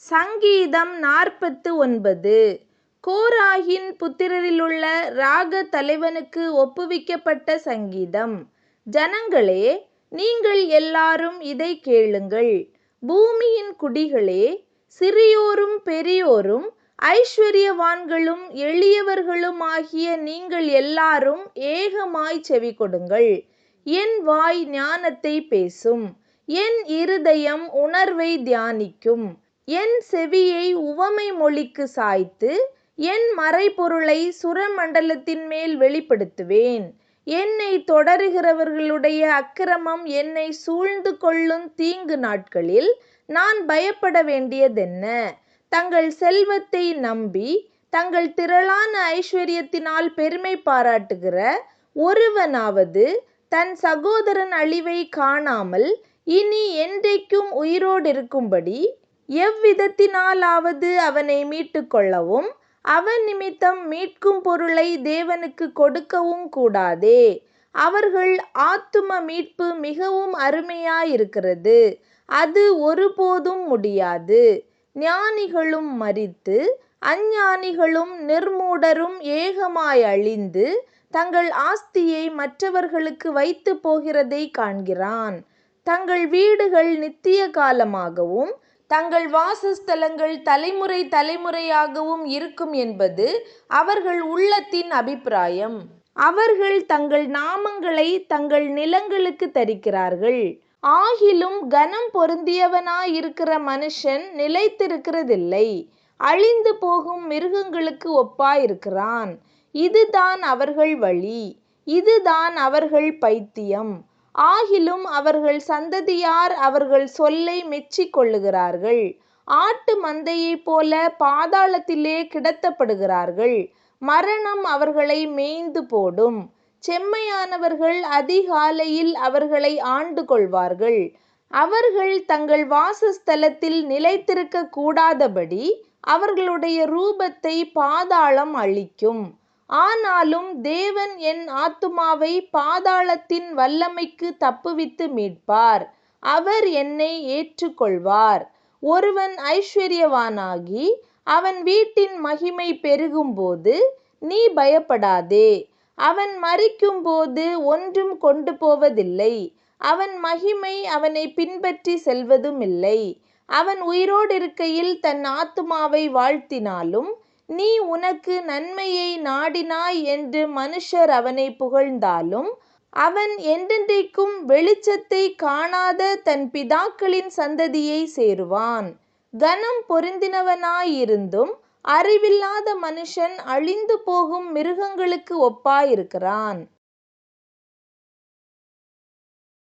சங்கீதம் 49. கோராகின் புத்திரரிலுள்ள ராக தலைவனுக்கு ஒப்புவிக்கப்பட்ட சங்கீதம். ஜனங்களே, நீங்கள் எல்லாரும் இதைக் கேளுங்கள். பூமியின் குடிகளே, சிறியோரும் பெரியோரும் ஐசுவரியவான்களும் எளியவர்களுமாகிய நீங்கள் எல்லாரும் ஏகமாய்ச் செவிகொடுங்கள். என் வாய் ஞானத்தைப் பேசும், என் இருதயம் உணர்வை தியானிக்கும். என் செவியை உவமை மொழிக்கு சாய்த்து, என் மறைபொருளை சுரமண்டலத்தின் மேல் வெளிப்படுத்துவேன். என்னைத் தொடருகிறவர்களுடைய அக்கிரமம் என்னை சூழ்ந்து கொள்ளும் தீங்கு நாட்களில் நான் பயப்பட வேண்டியதென்ன? தங்கள் செல்வத்தை நம்பி தங்கள் திரளான ஐசுவரியத்தினால் பெருமை பாராட்டுகிற ஒருவனாவது தன் சகோதரன் அழிவை காணாமல் இனி என்றைக்கும் உயிரோடிருக்கும்படி எவ்விதத்தினாலாவது அவனை மீட்டுக்கொள்ளவும் அவன் நிமித்தம் மீட்கும் பொருளை தேவனுக்கு கொடுக்கவும் கூடாதே. அவர்கள் ஆத்தும மீட்பு மிகவும் அருமையாயிருக்கிறது, அது ஒருபோதும் முடியாது. ஞானிகளும் மரித்து அஞ்ஞானிகளும் நிர்மூடரும் ஏகமாய் அழிந்து தங்கள் ஆஸ்தியை மற்றவர்களுக்கு வைத்து போகிறதை காண்கிறான். தங்கள் வீடுகள் நித்திய காலமாகவும் தங்கள் வாசஸ்தலங்கள் தலைமுறை தலைமுறையாகவும் இருக்கும் என்பது அவர்கள் உள்ளத்தின் அபிப்பிராயம். அவர்கள் தங்கள் நாமங்களை தங்கள் நிலங்களுக்கு தரிக்கிறார்கள். ஆகிலும் கனம் பொருந்தியவனாயிருக்கிற மனுஷன் நிலைத்திருக்கிறதில்லை, அழிந்து போகும் மிருகங்களுக்கு ஒப்பாயிருக்கிறான். இதுதான் அவர்கள் வழி, இதுதான் அவர்கள் பைத்தியம். ஆகிலும் அவர்கள் சந்ததியார் அவர்கள் சொல்லை மெச்சிக் கொள்ளுகிறார்கள். ஆட்டு மந்தையைப் போல பாதாளத்திலே கிடத்தப்படுகிறார்கள். மரணம் அவர்களை மேய்ந்து போடும். செம்மையானவர்கள் அதிகாலையில் அவர்களை ஆண்டு கொள்வார்கள். அவர்கள் தங்கள் வாசஸ்தலத்தில் நிலைத்திருக்க கூடாதபடி அவர்களுடைய ரூபத்தை பாதாளம் அழிக்கும். ஆனாலும் தேவன் என் ஆத்துமாவை பாதாளத்தின் வல்லமைக்கு தப்புவித்து மீட்பார். அவர் என்னை ஏற்றுக்கொள்வார். ஒருவன் ஐசுவரியவானாகி அவன் வீட்டின் மகிமை பெருகும்போது நீ பயப்படாதே. அவன் மரிக்கும்போது ஒன்றும் கொண்டு போவதில்லை. அவன் மகிமை அவனை பின்பற்றி செல்வதுமில்லை. அவன் உயிரோடிருக்கையில் தன் ஆத்துமாவை வாழ்த்தினாலும் நீ உனக்கு நன்மையை நாடினாய் என்று மனுஷர் அவனை புகழ்ந்தாலும் அவன் என்றென்றைக்கும் வெளிச்சத்தை காணாத தன் பிதாக்களின் சந்ததியை சேருவான். கனம் பொருந்தினவனாயிருந்தும் அறிவில்லாத மனுஷன் அழிந்து போகும் மிருகங்களுக்கு ஒப்பாயிருக்கிறான்.